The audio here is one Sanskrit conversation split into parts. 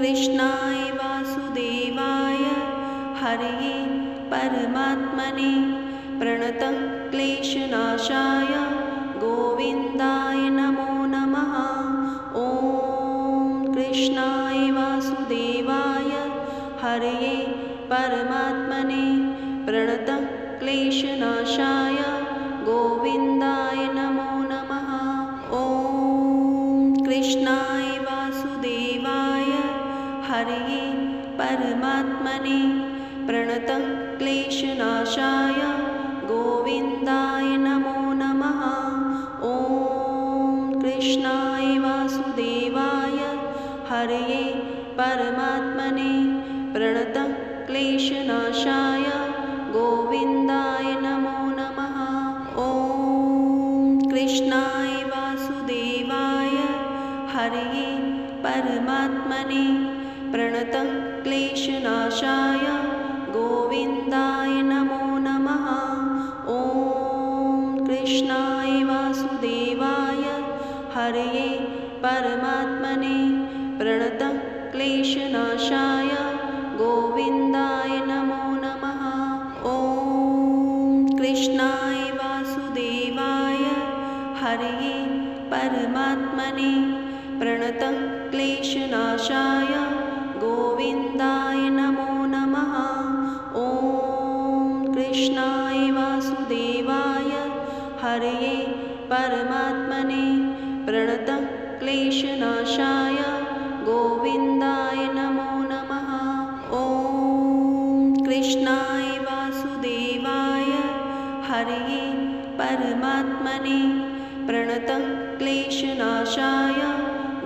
कृष्णाय वासुदेवाय हरये परमात्मने प्रणतः क्लेशनाशाय गोविन्दाय नमो नमः। ॐ कृष्णाय वासुदेवाय हरये परमात्मने प्रणतः क्लेशनाशाय गोविन्दाय नमो नमः। ॐ कृष्णाय वासुदेवाय हरये परमात्मने प्रणतः क्लेशनाशाय गोविन्दाय नमो नमः। ॐ कृष्णाय वासुदेवाय हरये परमात्मने प्रणतः क्लेशनाशाय गोविन्दाय नमो नमः। ॐ कृष्णाय वासुदेवाय हरये परमात्मने प्रणतः क्लेशनाशाय गोविन्दाय नमो नमः। ॐ कृष्णाय वासुदेवाय हरये परमात्मने प्रणतः क्लेशनाशाय गोविन्दाय नमो नमः। ॐ कृष्णाय वासुदेवाय हरये परमात्मने प्रणतः क्लेशनाशाय गोविन्दाय नमो नमः। ॐ कृष्णाय वासुदेवाय हरये परमात्मने प्रणतः क्लेशनाशाय गोविन्दाय नमो नमः। ॐ कृष्णाय वासुदेवाय हरये परमात्मने प्रणतः क्लेशनाशाय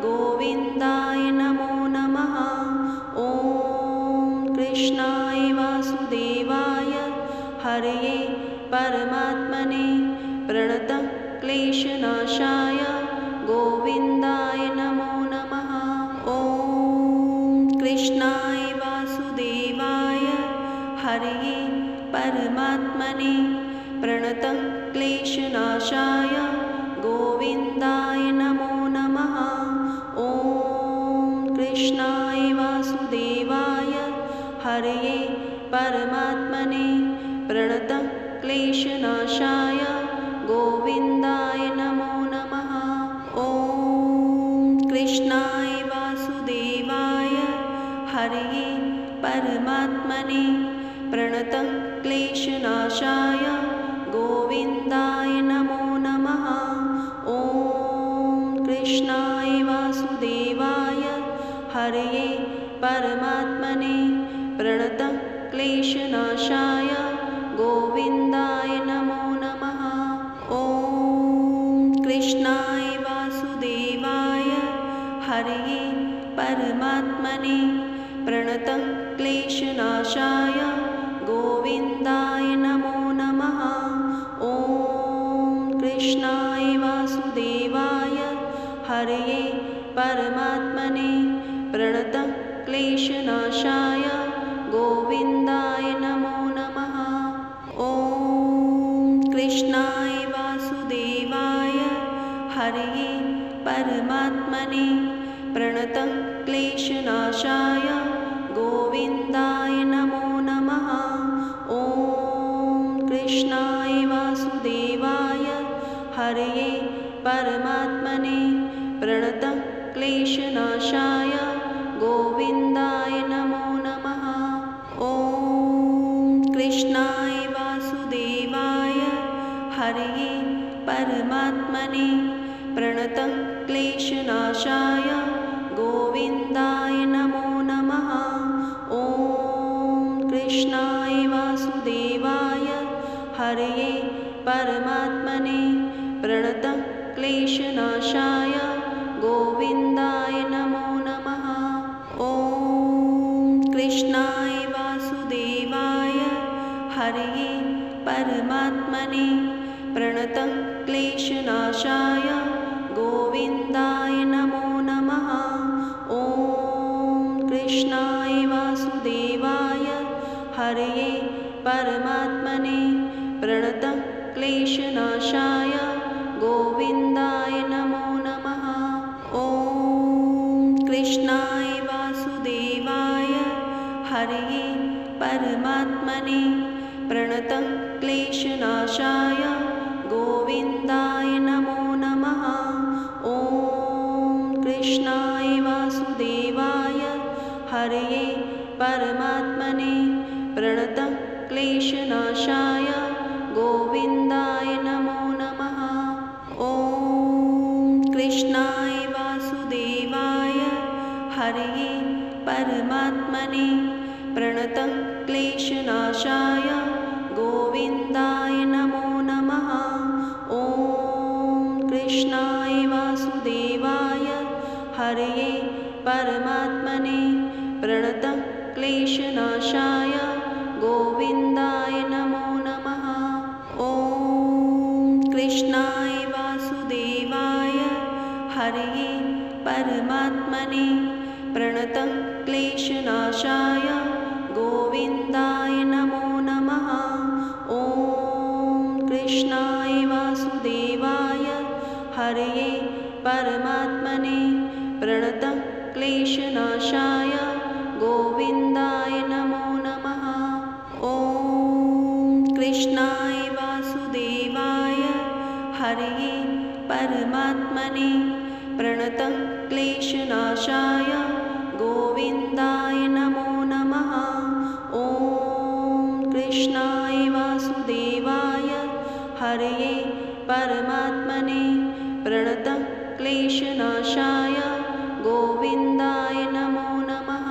गोविन्दाय नमो नमः। ॐ कृष्णाय वासुदेवाय हरये परमात्मने प्रणतः क्लेशनाशाय गोविन्दाय नमो नमः। ॐ कृष्णाय वासुदेवाय हरये परमात्मने प्रणतः क्लेशनाशाय गोविन्दाय नमो नमः। ॐ कृष्णाय वासुदेवाय हरये परमात्मने प्रणतः क्लेशनाशाय गोविन्दाय नमो नमः। ॐ कृष्णाय वासुदेवाय हरये परमात्मने प्रणतः क्लेशनाशाय गोविन्दाय नमो नमः। ॐ कृष्णाय वासुदेवाय हरये परमात्मने प्रणतः क्लेशनाशाय गोविन्दाय नमो नमः। ॐ कृष्णाय वासुदेवाय हरये परमात्मने प्रणतः क्लेशनाशाय गोविन्दाय नमो नमः। ॐ कृष्णाय वासुदेवाय हरये परमात्मने प्रणतः क्लेशनाशाय गोविन्दाय नमो नमः। ॐ कृष्णाय वासुदेवाय हरये परमात्मने प्रणतः क्लेशनाशाय गोविन्दाय नमो नमः। ॐ कृष्णाय वासुदेवाय हरये परमात्मने प्रणतः क्लेशनाशाय गोविन्दाय नमो नमः। ॐ कृष्णाय वासुदेवाय हरये परमात्मने प्रणतः क्लेशनाशाय गोविन्दाय नमो नमः। ॐ कृष्णाय वासुदेवाय हरये परमात्मने प्रणतः क्लेशनाशाय गोविन्दाय नमो नमः। ॐ कृष्णाय वासुदेवाय हरये परमात्मने प्रणतः क्लेशनाशाय गोविन्दाय नमो नमः। ॐ कृष्णाय वासुदेवाय हरये परमात्मने प्रणतः क्लेशनाशाय गोविन्दाय नमो नमः। ॐ कृष्णाय वासुदेवाय परमात्मने प्रणतः क्लेशनाशाय गोविन्दाय नमो नमः। ॐ कृष्णाय वासुदेवाय हरये परमात्मने प्रणतः क्लेशनाशाय गोविन्दाय नमो नमः। ॐ कृष्णाय वासुदेवाय हरये परमात्मने प्रणतः क्लेशनाशाय गोविन्दाय नमो नमः। ॐ कृष्णाय वासुदेवाय हरये परमात्मने प्रणतः क्लेशनाशाय गोविन्दाय नमो नमः। ॐ कृष्णाय वासुदेवाय हरये परमात्मने प्रणतः क्लेशनाशाय गोविन्दाय नमो नमः। ॐ कृष्णाय वासुदेवाय हरये परमात्मने प्रणतः क्लेशनाशाय गोविन्दाय नमो नमः। ॐ कृष्णाय वासुदेवाय हरये परमात्मने प्रणतः क्लेशनाशाय गोविन्दाय नमो नमः। ॐ कृष्णाय वासुदेवाय हरये परमात्मने प्रणतः क्लेशनाशाय गोविन्दाय नमो नमः।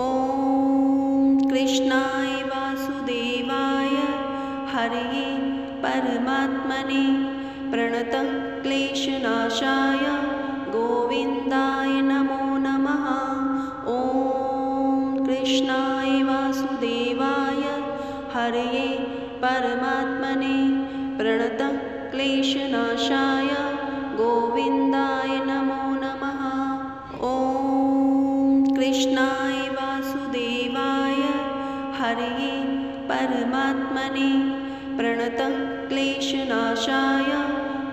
ॐ कृष्णाय वासुदेवाय हरये परमात्मने प्रणतः क्लेशनाशाय गोविन्दाय नमो नमः। ॐ कृष्णाय वासुदेवाय हरये परमात्मने प्रणतः क्लेशनाशाय गोविन्दाय नमो नमः। ॐ कृष्णाय वासुदेवाय हरये परमात्मने प्रणतः क्लेशनाशाय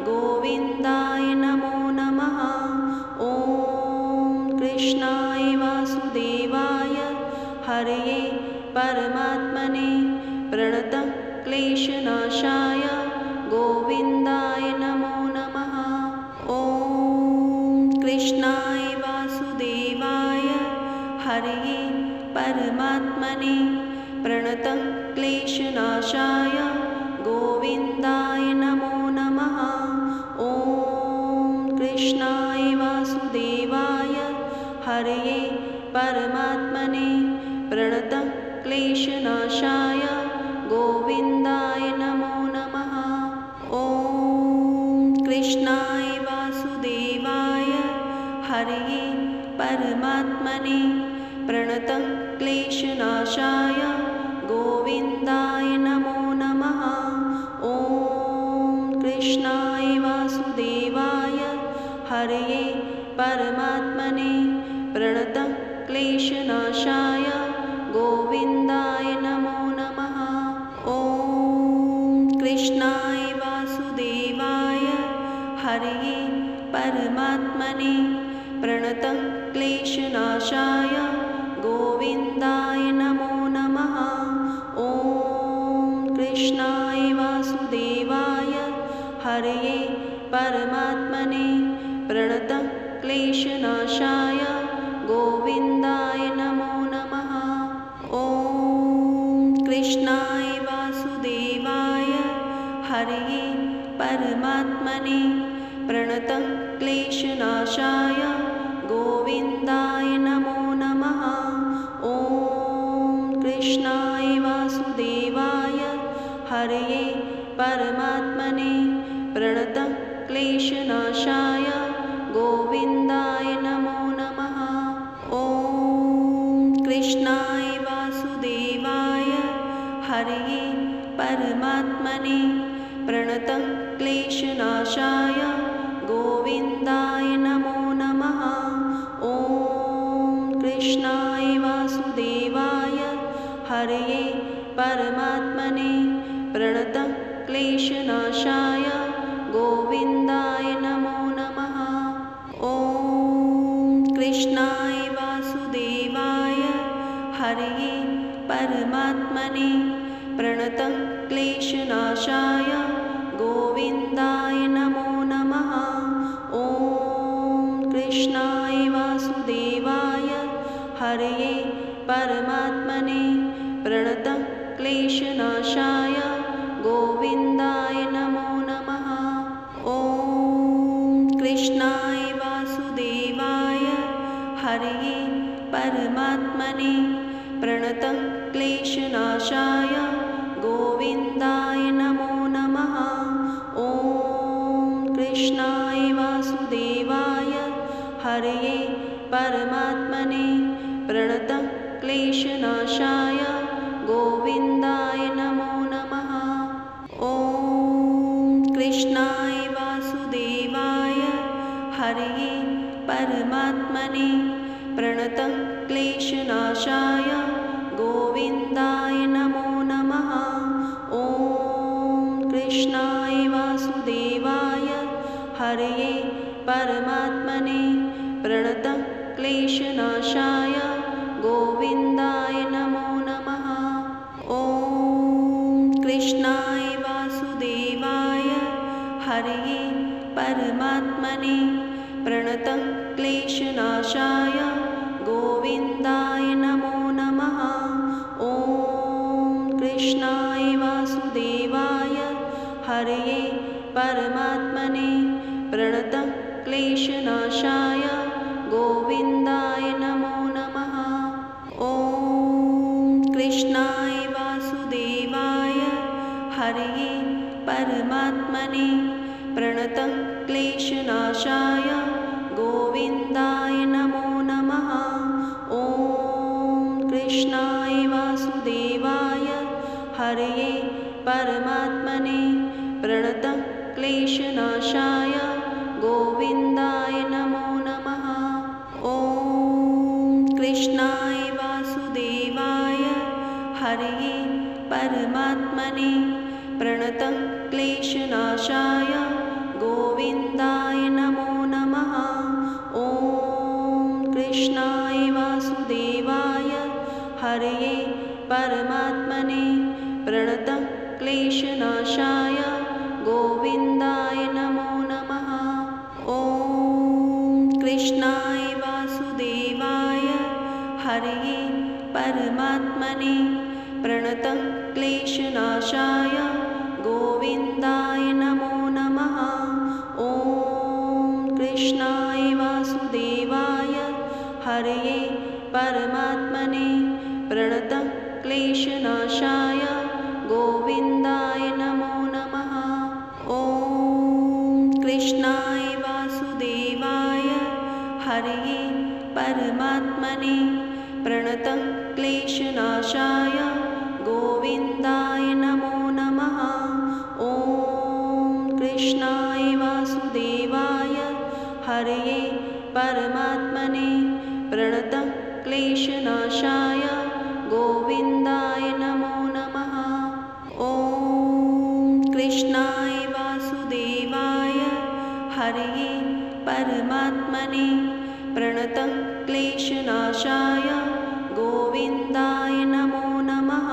गोविन्दाय नमो नमः। ॐ कृष्णाय वासुदेवाय हरये परमात्मने प्रणतः क्लेशनाशाय गोविन्दाय नमो नमः। ॐ कृष्णाय वासुदेवाय हरये परमात्मने प्रणतः क्लेशनाशाय गोविन्दाय नमो नमः। ॐ कृष्णाय वासुदेवाय हरये परमात्मने प्रणतः क्लेशनाशाय गोविन्दाय नमो नमः। ॐ कृष्णाय वासुदेवाय हरये परमात्मने प्रणतः क्लेशनाशाय गोविन्दाय नमो नमः। ॐ कृष्णाय वासुदेवाय हरये परमात्मने प्रणतः क्लेशनाशाय गोविन्दाय नमो नमः। ॐ कृष्णाय वासुदेवाय हरये परमात्मने प्रणतः क्लेशनाशाय गोविन्दाय नमो नमः। ॐ कृष्णाय वासुदेवाय हरये परमात्मने प्रणतः क्लेशनाशाय गोविन्दाय नमो नमः। ॐ कृष्णाय वासुदेवाय हरये परमात्मने प्रणतः क्लेशनाशाय गोविन्दाय नमो नमः। ॐ कृष्णाय वासुदेवाय हरये परमात्मने प्रणतः क्लेशनाशाय गोविन्दाय नमो नमः। ॐ कृष्णाय वासुदेवाय हरये परमात्मने प्रणतः क्लेशनाशाय गोविन्दाय नमो नमः। ॐ कृष्णाय वासुदेवाय हरये परमात्मने प्रणतः क्लेशनाशाय गोविन्दाय नमो नमः। ॐ कृष्णाय वासुदेवाय हरये परमात्मने परमात्मने प्रणतः क्लेशनाशाय गोविन्दाय नमो नमः। ॐ कृष्णाय वासुदेवाय हरये परमात्मने प्रणतः क्लेशनाशाय गोविन्दाय नमो नमः। ॐ कृष्णाय वासुदेवाय हरये परमात्मने प्रणतः क्लेशनाशाय गोविन्दाय नमो नमः। ॐ कृष्णाय वासुदेवाय हरये परमात्मने प्रणतः क्लेशनाशाय गोविन्दाय नमो नमः। ॐ कृष्णाय वासुदेवाय हरये परमात्मने प्रणतः क्लेशनाशाय गोविन्दाय नमो नमः। ॐ कृष्णाय वासुदेवाय हरये परमात्मने प्रणतः क्लेशनाशाय गोविन्दाय नमो नमः। ॐ कृष्णाय वासुदेवाय हरये परमात्मने प्रणतः क्लेशनाशाय गोविन्दाय नमो नमः। ॐ कृष्णाय वासुदेवाय हरये परमात्मने प्रणतः क्लेशनाशाय गोविन्दाय नमो नमः। ॐ कृष्णाय वासुदेवाय हरये परमात्मने प्रणतः क्लेशनाशाय गोविन्दाय नमो नमः। ॐ कृष्णाय वासुदेवाय हरये परमात्मने प्रणतः क्लेशनाशाय गोविन्दाय नमो नमः। ॐ कृष्णाय वासुदेवाय हरये परमात्मने प्रणतः क्लेशनाशाय गोविन्दाय नमो नमः। ॐ कृष्णाय वासुदेवाय हरये परमात्मने प्रणतः क्लेशनाशाय गोविन्दाय नमो नमः। ॐ कृष्णाय वासुदेवाय हरये परमात्मने प्रणतः क्लेशनाशाय गोविन्दाय नमो नमः। ॐ कृष्णाय वासुदेवाय हरये परमात्मने प्रणतः क्लेशनाशाय गोविन्दाय नमो नमः। ॐ कृष्णाय वासुदेवाय हरये परमात्मने प्रणतः क्लेशनाशाय गोविन्दाय नमो नमः। ॐ कृष्णाय वासुदेवाय हरये परमात्मने प्रणतः क्लेशनाशाय गोविन्दाय नमो नमः।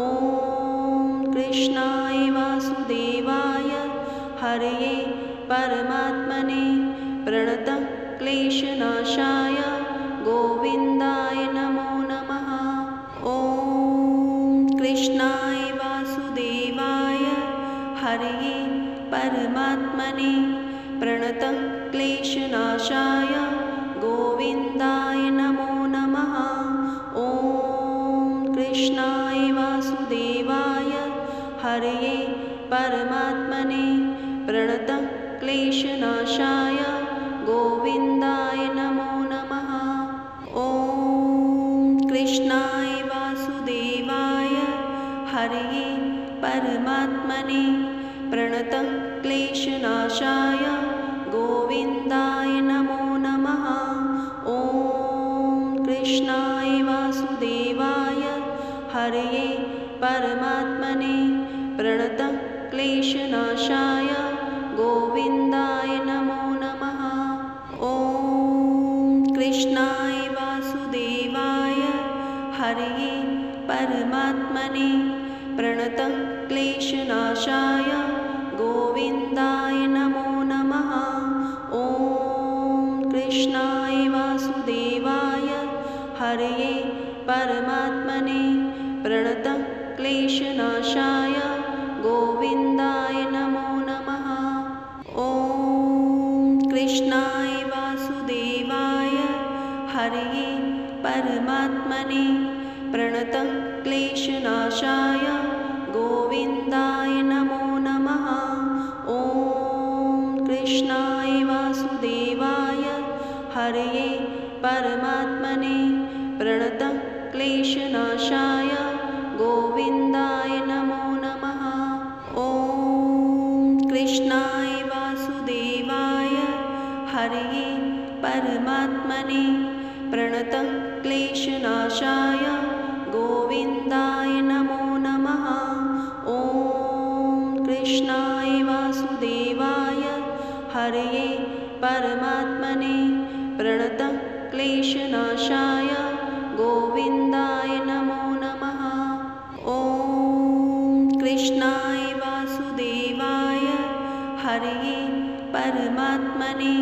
ॐ कृष्णाय वासुदेवाय हरये परमात्मने प्रणतः क्लेशनाशाय गोविन्दाय नमो नमः। ॐ कृष्णाय वासुदेवाय हरये परमात्मने प्रणतः क्लेशनाशाय गोविन्दाय नमो नमः। ॐ कृष्णाय वासुदेवाय हरये परमात्मने प्रणतः क्लेशनाशाय गोविन्दाय नमो नमः। ॐ कृष्णाय वासुदेवाय हरये परमात्मने प्रणतः क्लेशनाशाय गोविन्दाय नमो नमः। ॐ कृष्णाय वासुदेवाय हरये परमात्मने प्रणतः क्लेशनाशाय गोविन्दाय नमो नमः। ॐ कृष्णाय वासुदेवाय हरये परमात्मने प्रणतः क्लेशनाशाय गोविन्दाय नमो नमः। ॐ कृष्णाय वासुदेवाय हरये परमात्मने प्रणतः क्लेशनाशाय गोविन्दाय नमो नमः। ॐ कृष्णाय वासुदेवाय हरये परमात्मने प्रणतः क्लेशनाशाय गोविन्दाय नमो नमः। ॐ कृष्णाय वासुदेवाय हरये परमात्मने प्रणतः क्लेशनाशाय गोविन्दाय नमो नमः। ॐ कृष्णाय वासुदेवाय हरये परमात्मने प्रणतः क्लेशनाशाय गोविन्दाय नमो नमः। ॐ कृष्णाय वासुदेवाय हरये परमात्मने प्रणतः क्लेशनाशाय गोविन्दाय नमो नमः। ॐ कृष्णाय वासुदेवाय हरये परमात्मने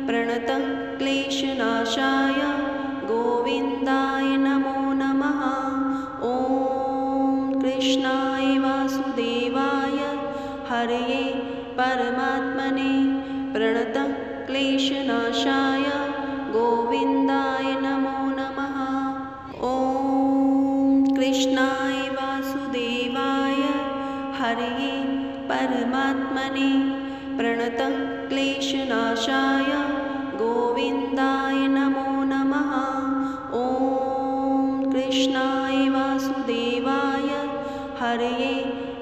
प्रणतः क्लेशनाशाय गोविन्दाय नमो नमः। ॐ कृष्णाय वासुदेवाय हरये परमात्मने प्रणतः क्लेशनाशाय गोविन्दाय नमो नमः। ॐ कृष्णाय वासुदेवाय हरये परमात्मने प्रणतः क्लेशनाशाय गोविन्दाय नमो नमः। ॐ कृष्णाय वासुदेवाय हरये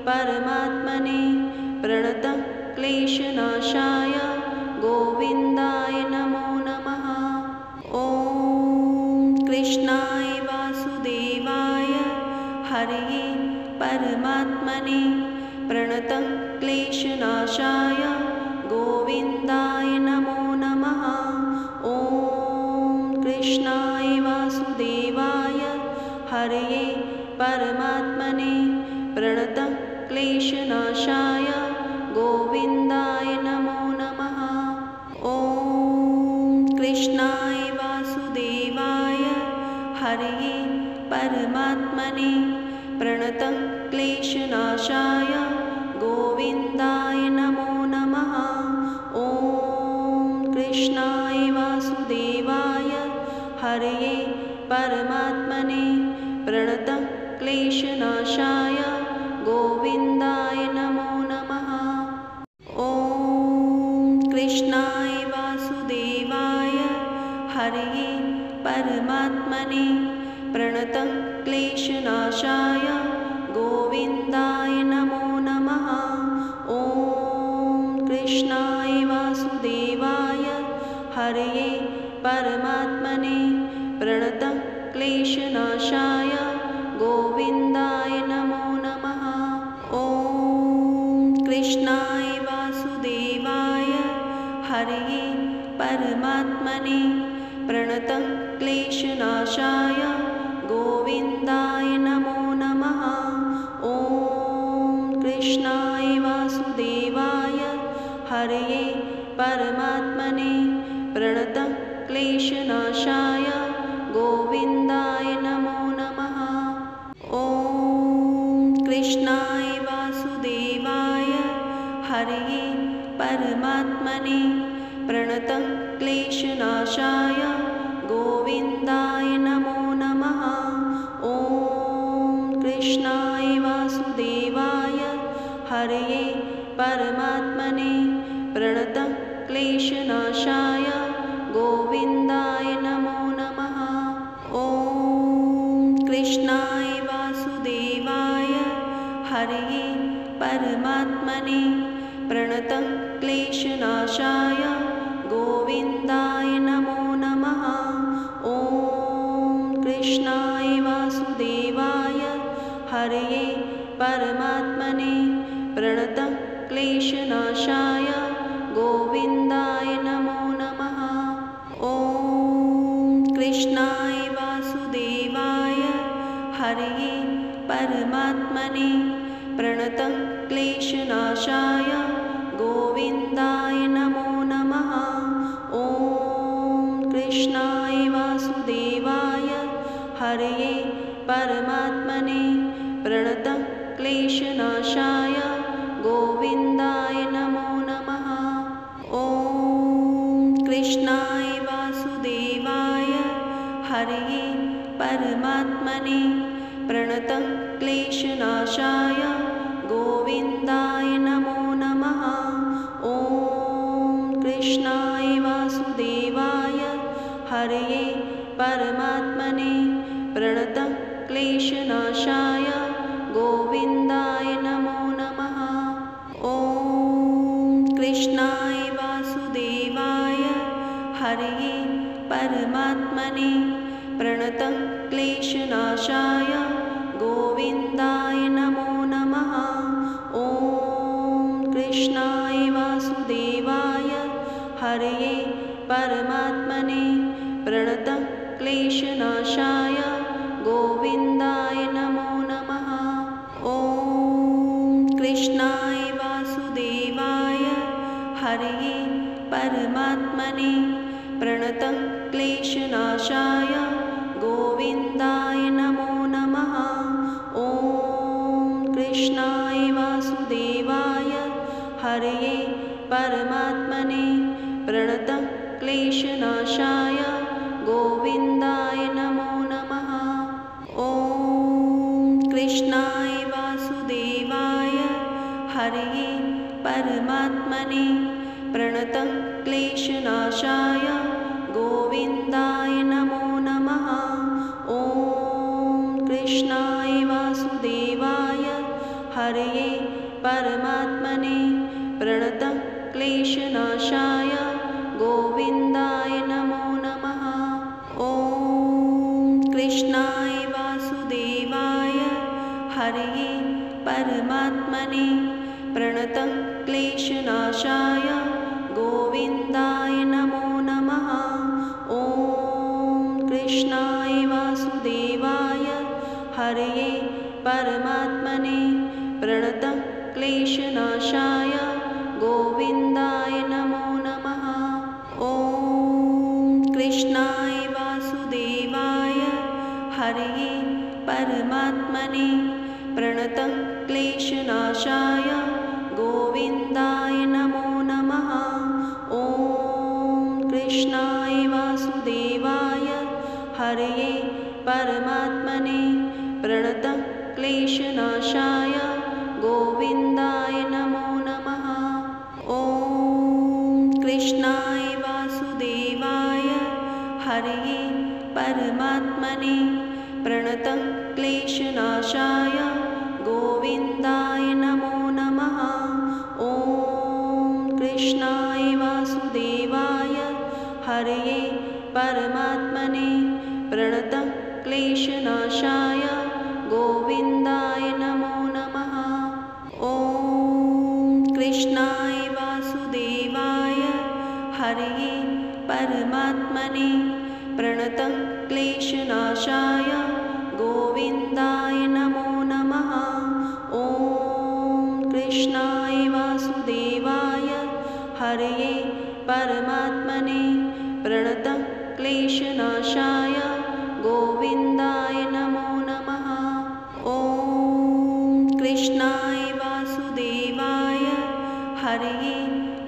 परमात्मने प्रणतः क्लेशनाशाय गोविन्दाय नमो नमः। ॐ कृष्णाय वासुदेवाय हरये परमात्मने प्रणतः क्लेशनाशाय गोविन्दाय नमो नमः। ॐ कृष्णाय वासुदेवाय हरये परमात्मने प्रणतः क्लेशनाशाय गोविन्दाय नमो नमः। ॐ कृष्णाय वासुदेवाय हरये परमात्मने प्रणतः क्लेशनाशाय गोविन्दाय नमो नमः। ॐ कृष्णाय वासुदेवाय हरये परमात्मने प्रणतः क्लेशनाशाय गोविन्दाय नमो नमः। ॐ कृष्णाय वासुदेवाय हरये परमात्मने प्रणतः क्लेशनाशाय गोविन्दाय नमो नमः। ॐ कृष्णाय वासुदेवाय हरये परमात्मने प्रणतः क्लेशनाशाय गोविन्दाय नमो नमः। ॐ कृष्णाय वासुदेवाय हरये परमात्मने प्रणतः क्लेशनाशाय गोविन्दाय नमो नमः। ॐ कृष्णाय वासुदेवाय हरये परमात्मने प्रणतः क्लेशनाशाय गोविन्दाय नमो नमः। ॐ कृष्णाय वासुदेवाय हरये परमात्मने प्रणतः क्लेशनाशाय गोविन्दाय नमो नमः। ॐ कृष्णाय वासुदेवाय हरये परमात्मने प्रणतः क्लेशनाशाय गोविन्दाय नमो नमः। ॐ कृष्णाय वासुदेवाय हरये परमात्मने प्रणतः क्लेशनाशाय गोविन्दाय नमो नमः। ॐ कृष्णाय वासुदेवाय हरये परमात्मने प्रणतः क्लेशनाशाय गोविन्दाय नमो नमः। ॐ कृष्णाय वासुदेवाय हरये परमात्मने प्रणतः क्लेशनाशाय गोविन्दाय नमो नमः। ॐ कृष्णाय वासुदेवाय हरये परमात्मने प्रणतः क्लेशनाशाय गोविन्दाय नमो नमः। ॐ कृष्णाय वासुदेवाय हरये परमात्मने प्रणतः क्लेशनाशाय गोविन्दाय नमो नमः। ॐ कृष्णाय वासुदेवाय हरये परमात्मने प्रणतः क्लेशनाशाय गोविन्दाय नमो नमः। ॐ कृष्णाय वासुदेवाय हरये परमात्मने प्रणतः क्लेशनाशाय गोविन्दाय नमो नमः। ॐ कृष्णाय वासुदेवाय हरये परमात्मने प्रणतः क्लेशनाशाय गोविन्दाय नमो नमः। ॐ कृष्णाय वासुदेवाय हरये परमात्मने प्रणतः क्लेशनाशाय गोविन्दाय नमो नमः। ॐ कृष्णाय वासुदेवाय हरये परमात्मने प्रणतः क्लेशनाशाय गोविन्दाय नमो नमः। ॐ कृष्णाय वासुदेवाय हरये परमात्मने प्रणतः क्लेशनाशाय गोविन्दाय नमो नमः। ॐ कृष्णाय वासुदेवाय हरये परमात्मने प्रणतः क्लेशनाशाय गोविन्दाय नमो नमः। ॐ कृष्णाय वासुदेवाय हरये परमात्मने प्रणतः क्लेशनाशाय गोविन्दाय नमो नमः। ॐ कृष्णाय वासुदेवाय हरये परमात्मने प्रणतः क्लेशनाशाय गोविन्दाय नमो नमः। ॐ कृष्णाय वासुदेवाय हरये परमात्मने प्रणतः क्लेशनाशाय गोविन्दाय नमो नमः। ॐ कृष्णाय वासुदेवाय हरये परमात्मने प्रणतः क्लेशनाशाय गोविन्दाय नमो नमः। ॐ कृष्णाय वासुदेवाय हरये परमात्मने प्रणतः क्लेशनाशाय गोविन्दाय नमो नमः। ॐ कृष्णाय वासुदेवाय हरये परमात्मने प्रणतः क्लेशनाशाय गोविन्दाय नमो नमः। ॐ कृष्णाय वासुदेवाय हरये परमात्मने प्रणतः क्लेशनाशाय गोविन्दाय नमो नमः। ॐ कृष्णाय वासुदेवाय हरये परमात्मने प्रणतः क्लेशनाशाय गोविन्दाय नमो नमः। ॐ कृष्णाय वासुदेवाय हरये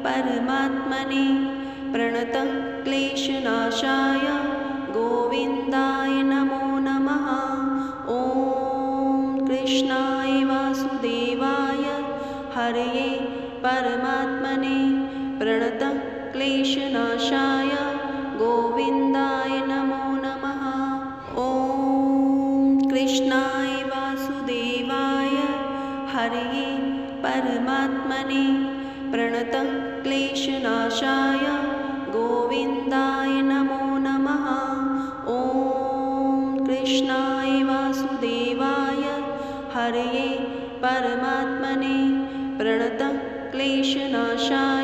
परमात्मने प्रणतः क्लेशनाशाय गोविन्दाय नमो नमः। ॐ कृष्णाय वासुदेवाय हरये परमात्मने प्रणतः क्लेशनाशाय गोविन्दाय नमो नमः। ॐ कृष्णाय वासुदेवाय हरये परमात्मने प्रणतः क्लेशनाशाय गोविन्दाय नमो नमः। ॐ कृष्णाय वासुदेवाय हरये परमात्मने प्रणतः क्लेशनाशाय